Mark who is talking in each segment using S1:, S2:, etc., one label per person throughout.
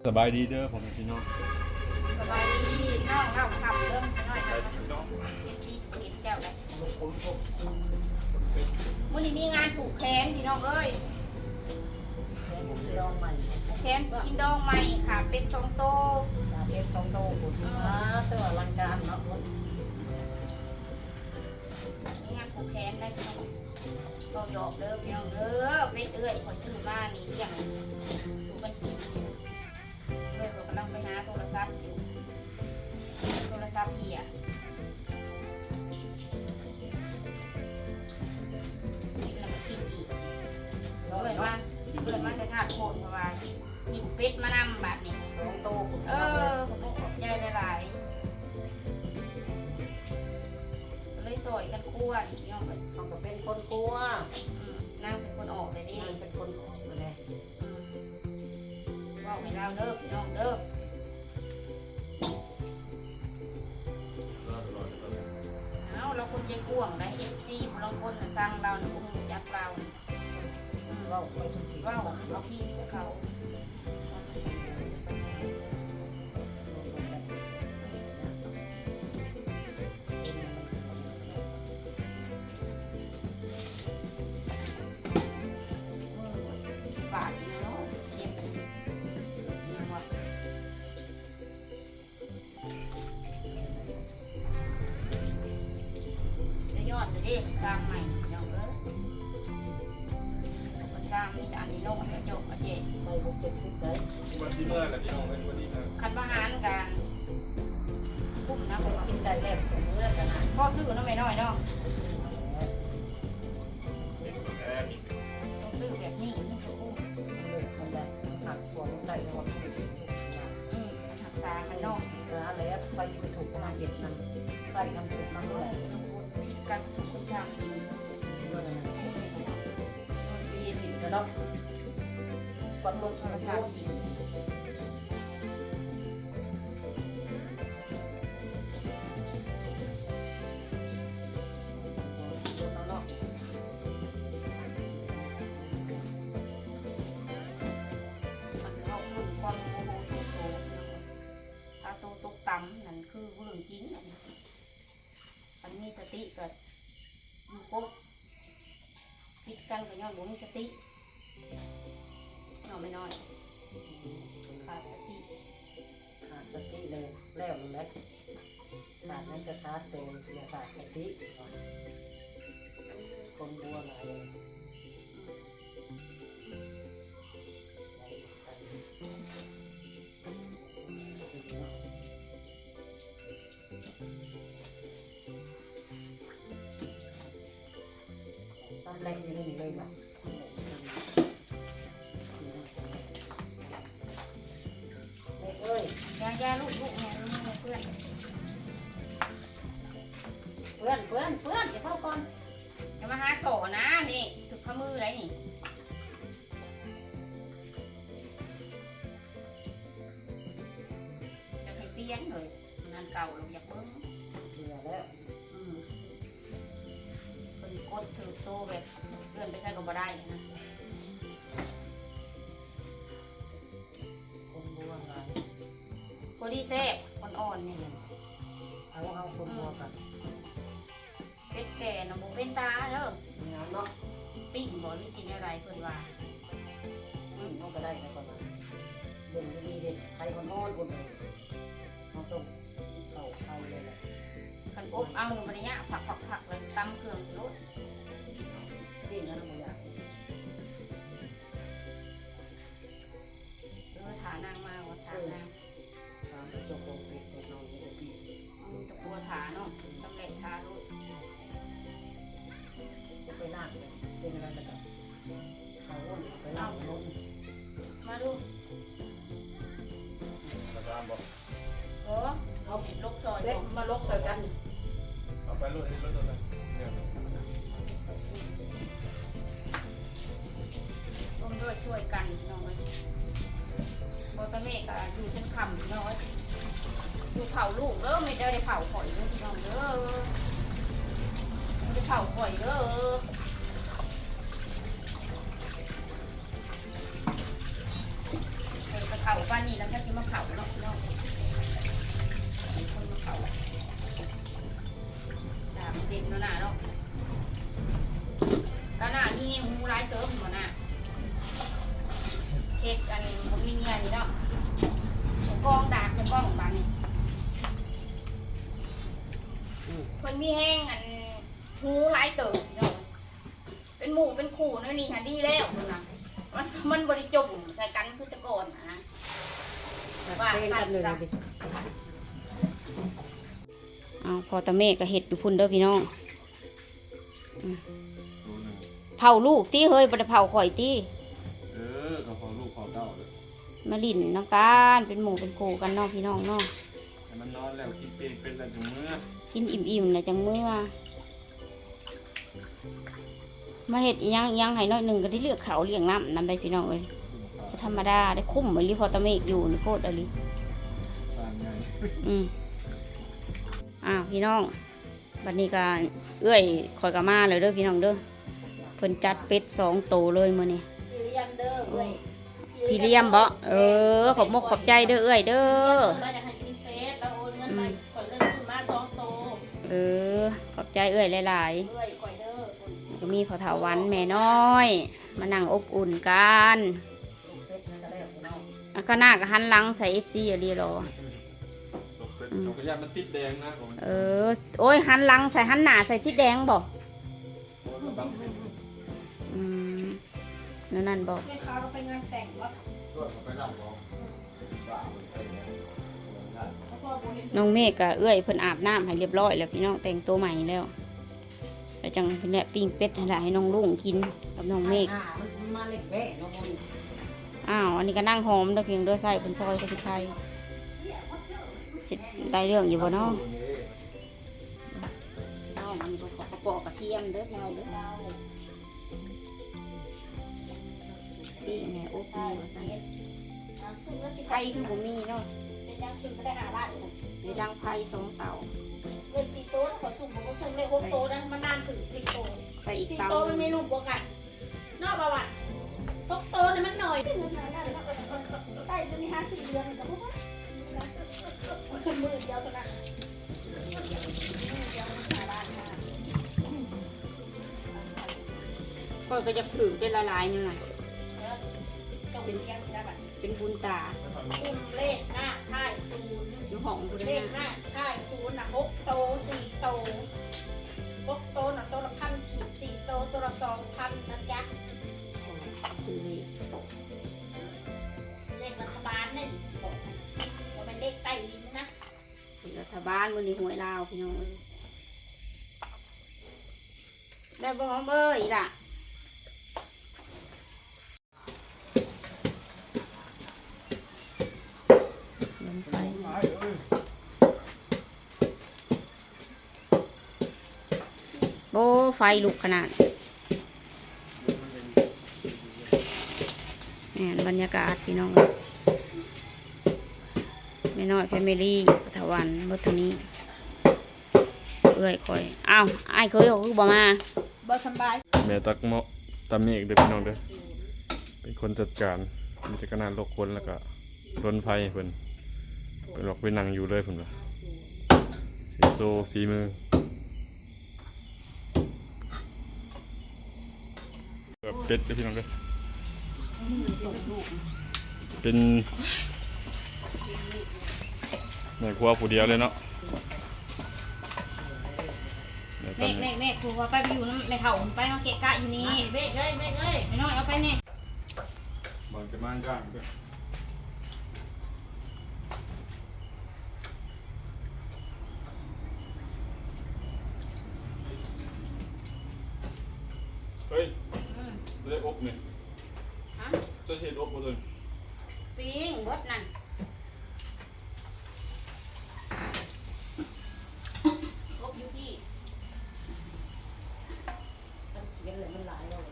S1: สบายดีเด้อผมพี่น้อง
S2: สบายดีน้องเราขับเริ่มน้อยครับเจ็ดสี่สิบเอ็ดเจ้าเลยมื้อนี้มีงานผูกแขนพี่น้องเอ้ย
S3: ดองใหม่
S2: ผูกแขนกินดองใหม่ค่ะเป็นทรงโต
S3: เป็นสองโตผมตัวลังการเนาะ
S2: มีงานผูกแขนได้พี่น้องเราหยอกเด้อพี่น้องเด้อเป็นเอื้อยขอซื้อมานี่เลี้ยงดูกันกินเอื้อยก็กำลังไปหาโทรศัพท์อยู่โทรศัพท์เหี่ยกินแล้วก็กินอีก
S3: น้อย
S2: เปิด
S3: เนาะ
S2: มาเปิดมาจะทานโคตรเพราะว่ากินเป็ดมานำแบบนี้
S3: สองโตผม
S2: ผมก็ขอบใจหลายๆก็เลยสอยกันคั่วนี่น้องเอ้ย
S3: เขาก็เป็นคนกลัว
S2: นั่งเป็นคนออกเลยนี่
S3: มันเป็นคนออกมาเลย
S2: บอกให้เราเด้อพี่น้องเด้อเอาเราคนใจกว้างนะFCเราคนน่ะสร้างเราน่ะคงจักเรา
S3: เราไปทุกสิ่ง
S2: ว่าเราพี่กับเขาบาดเนาะเจ็บยังวะจะยอดจะได้สร้างใหม่เนาะสร้างมีแต่อันนี้โลกจะจบมาเจ๊
S3: ไปบุกเก็บซิปได้
S1: วันที่เมื่อแหละพี่น้องเป็นวันนี้นะ
S2: คันมาหารกันพุ่มนะผม
S3: กินได้แล้วผมเมื่อกันนะ
S2: พ่อซื้อน้ำไม่น้อยเนาะ
S1: เป็นคนแรกนี่
S2: ต้องซื้อแบบนี้นี่คืออุ้ม
S3: เลือกมันได้หักหัวลงได้ในวันที่
S2: หักษามันเนาะ
S3: สาแล้วไปไปถูกมาเย็ดนั่นไปทำถูกนั่นแหละ
S2: การถูกคนช่างดี
S3: ด้วยนะ
S2: ดีดี
S3: จะต้องปัดลง
S2: ธ
S3: ทาร
S2: รม
S3: กา
S2: ชา
S3: ศ
S2: ติดีมันเขาลุ่นความโมโหทุกโตถ้าโตตกต่ำนั่นคือเรื่องจริงอันนี้สติก็อยู่กบปิดกันก็ย้อนบ่มีสติเอาไม่น้อยขาดสติ
S3: ขาดสติเลยแล้วนั่นแหละขาดนั้นจะขาดเต็มอย่าขาดสติคนบัวหลายตั้งแรงอยู่ในนี้เลยนะเอ้ย
S2: ยาลูกเนี่ยลูกเพื่อน
S3: เพื่อนเพื่อนเพื่อนจะเข้าก่อน
S2: อย่ามาหาโสนะนี่ถึกข้ามือไรนี่จะให้เปลี่ยนเลยงานเก่าเราอยากเบิ้ง
S3: เหลือแล้ว
S2: เป็นกดถือโตแบบเลื่อนไปใช้ก็บ่ได้นะ
S3: คนบัวหลาย
S2: พอดีแซ่บอ่อนๆนี่
S3: เอาคนบัวกัน
S2: เป็ดแก่นะโมเป็นตาเด้อง
S3: านเนาะ
S2: ปิ้งบ่มีสิ่งอะไรเพิ่นว่า
S3: มันก็ได้แล้วก่อนนะเด่นดีเด่นไข่อ่อนๆคนเลยเราต้องเข่าไข่เลยแหละ
S2: คันอบเอาหนูมันเนี้ยผักเลยตำเครื่องสลุด
S3: นี่นะเราอยาก
S2: ฐานางมาว่าฐานาง
S3: ทำให้ตัวโกงเป็ดแต่นอนไม่ได้ดี
S2: ตะกัวฐานเนาะสำเร็จฐานลูก
S3: จะไปนั่งเลยเป็นอะไรกันเขาอ้วนไปนั่งล้ม
S2: มาดู
S1: อาจารย์บอก
S2: โอ้เอาเห็ดลกซอย
S3: เล็กมาลกใส่กัน
S1: เอาไปรถนี้รถตัวนั้นเนี่ย
S2: ร่วมด้วยช่วยกันน้องเอ้ยโบตะเมกอยู่เป็นคำน้อยอยู่เผาลูกเด้อไม่ได้เผาข่อยเด้อพี่น้องเด้อไม่ได้เผาข่อยเด้อเออไปท ข่าบ้านนี้แล้วก็จะมาเข่าเนาะพี่น้องคนมาเข่าด่าเด็กเนาะเนาะตาหน้านี่หูร้ายเติมหมดน่ะเฮ็ดอันผมมีเงี้ยนี่เนาะกองดากใส่กองบางนี่คนมีแห้งอันหูร้ายเติมเนาะเป็นหมู่เป็นขู่นั่นนี่ค่ะดีแล้วนะมันบริจงใส่กันคือตะโกนนะว่ากันเลยเอาพอตะเมฆก็เห็ดอยู่พุ่นเด้อพี่น้องเผาลูกตี้เฮ้ยบ่ได้เผาข่อยตี้
S1: ก็พอลูกพอเต้าเลย
S2: มาลิ่นน้ำกันเป็นหมู่เป็นคู่กันเนาะพี่น้องเนาะ
S1: มันนอนแล้วกินเป็นอะไรถึงเมื่อ
S2: กินอิ่มๆเลยจังเมื่อมาเห็ดอีหยังให้น้อยหนึ่งก็ได้เลือกเขาเลี้ยงน้ำนำได้พี่น้องเลยธรรมดาได้คุ้มเหมือนรีพอตะเมฆอยู่ในโคตรอะไรพี่น้องวันนี้ก็เอื้อยคอยกะมาเลยเด้อพี่น้องเด้อเพิ่นจัดเป็ด2 ตัวเลยมื้อนี้พี่เลี้ยมบ่ขอบมกขอบใจเด้อเอื้อยเด้อขอบใจเอื้อยหลายๆก็มีพ่อเฒ่าวันแม่น้อยมานั่งอบอุ่นกันก็หน้าก็หันหลังใส่ FC อย่าดีรอ
S1: ตกยามันติดแดงนะ
S2: โอ้ยหันหลังใส่หันหน้าใส่ที่แดงบ่นั่นบอกน้องเมฆกับเอื้อยเพิ่นอาบน้ำให้เรียบร้อยแล้วพี่น้องแต่งตัวใหม่แล้วแล้วจังเพิ่นเนี่ยปิ้งเป็ดให้น้องลุงกินกับน้องเมฆอันนี้ก็นั่งหอมเด้อเพียงเด้อใส่เพิ่นซอยกับพริกไทยได้เรื่องอยู่บ่เนาะอันนี้ก็กระปอกกระเทียมเด้อเราเด้อที่แม่อบนี่ว่าซั่นไข่คือบ่มีเนาะในดังไผ่2 เตา
S4: เงิน4 โต๊ะขอสุ่มผมก็สุ่มเลย6 โต๊ะนะมันนานถึง10 โต๊ะ
S2: ใส่อีก
S4: 10
S2: เตา
S4: โต๊ะมันเมนูบวกกันนอกประวัติ6 โต๊ะเนี่ยมันหน่อยใส่จะมี50 เดือนแต่พวกมันขึ้นมือเดียวเท่านั้น
S2: ก็จะถือเป็นละลายนึงน่ะเป็นบุญตา
S4: คุมเลขหน้าค่าย0
S2: อยู่ห้องกู
S4: เล
S2: ได้
S4: ขหน้าค่าย0น่ะ6 โต๊ะ4 โต๊ะ6 โต๊ะน่ะโต๊ะละ1,000 ขีด4 โต๊ะโต๊ะละ 2,000 นะจ๊ะ
S2: ชื่อ
S4: เลขรัฐบาลนี่บอกว่ามันเลขใต้ลิ้นนะ
S2: รัฐบาลวันนี้หวยลาวพี่น้องได้บ่หอมเอ้ยล่ะโอ้ไฟลุกขนาดนี่บรรยากาศพี่น้องไม่น้อยแฟมิลี่ถวันเมื่อเท่านี้เอ้ยคอยอ้าวไอ้เคยคือบ่มา
S4: บ่สบาย
S1: แม่ตักเมาะตำเมฆเด้อพี่น้องเด้อเป็นคนจัดการมีแต่ขนาดโลกคนแล้วก็รนไฟเพิ่นหลอกไปนั่งอยู่เลยเพิ่นว่าสิโซฝีมือเป็ดพี่น้องเด้อเป็นแม่ครัวผู้เดียวเลยเนาะ
S2: แม่ครูว่าไปอยู่น้ำในเถาไปมาเกะกะอยู่นี่
S4: เบ้เอ้ย
S2: ไม่น้อยเอาไปเนี่ย
S1: บอลจะมั่นก้างด้วยเฮ้ยจะได้อบเนี่ยจะเช็ดอบบ่เลย
S2: ปิ้งบดนั่นอบอยู่ที่
S3: ยังเหลือมันหลายเลย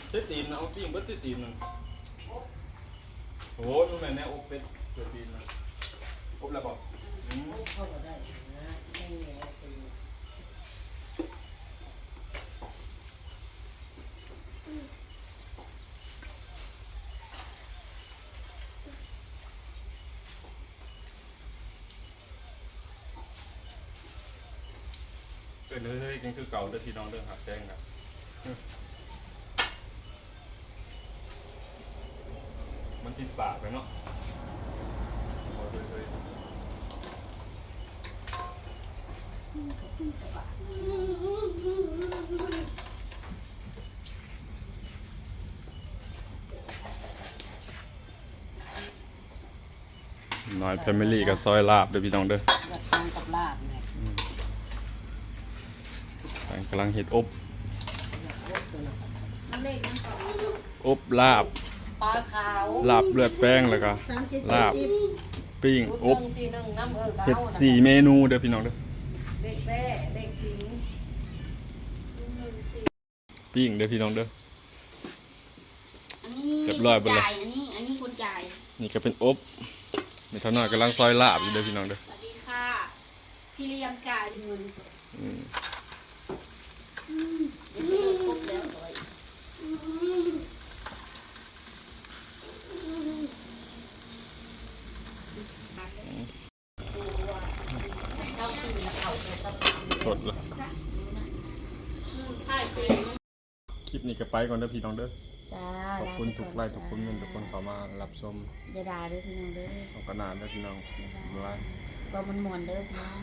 S1: เช็ดตีนนะเอาปิ้งเบิดเช็ดตีนนึงโอ้ยมันแม่แน่อบเป็ดเช็ดตีนนะ ครบแล้วบอก
S3: เข้ามาได้นะไม่มีอะไรตี
S1: เฮ้ยกันคือเก่าเด้อพี่น้องเด้อหักแจ้งครับมันติดปากเลยเนาะน้อยแฟมิลี่กับซอยลาบเด้อพี่น้องเด้อ
S3: อยากทานกับลาบเนี่ย
S1: กำลังเห็ดอบ
S3: อยากรสตัวน่ะ
S2: มันเล็กมันก่อน
S1: อบลาบ
S3: ปลาขาว
S1: ลาบเลือดแป้งแล้วก็
S4: 30
S1: ลาบ
S4: 40
S1: ปิ้ง
S3: ชุด
S1: อบ
S3: หนึ่งทีหนึ่งน้ำเกา
S1: เห็ด4 เมนูเด้อพี่น้องเด้อ
S3: เด็กแร่เด็กสิง
S1: ปิ้งเด้อพี่น้องเด้อ
S2: อันนี้
S1: เรียบร้อยหมดเลย
S2: จ่ายอันนี้คนจ่าย
S1: นี่ก็เป็นอบมีเท่าน้อยกำลังซอยลาบอยู่เด้อพี่น้องเด้อ
S2: สวัสดีค่ะพี่เลี้ยงจ่ายเงิน
S1: อืม
S3: ครบแล้วเลย
S1: สดเลย
S2: ใช่จริง
S1: คลิปนี้ก็ไปก่อนเด้อพี่น้องเด้อ
S2: จ้า
S1: ขอบคุณทุกไลค์ทุกคอมเมนต์ทุกคนเข้ามารับชม
S2: อย่าด่าเด้อพี่น้องเด้อ
S1: ของกระนาดเด้อพี่น้องบ๊ายบาย
S2: ก็มันมวนเด้อพี่น้อง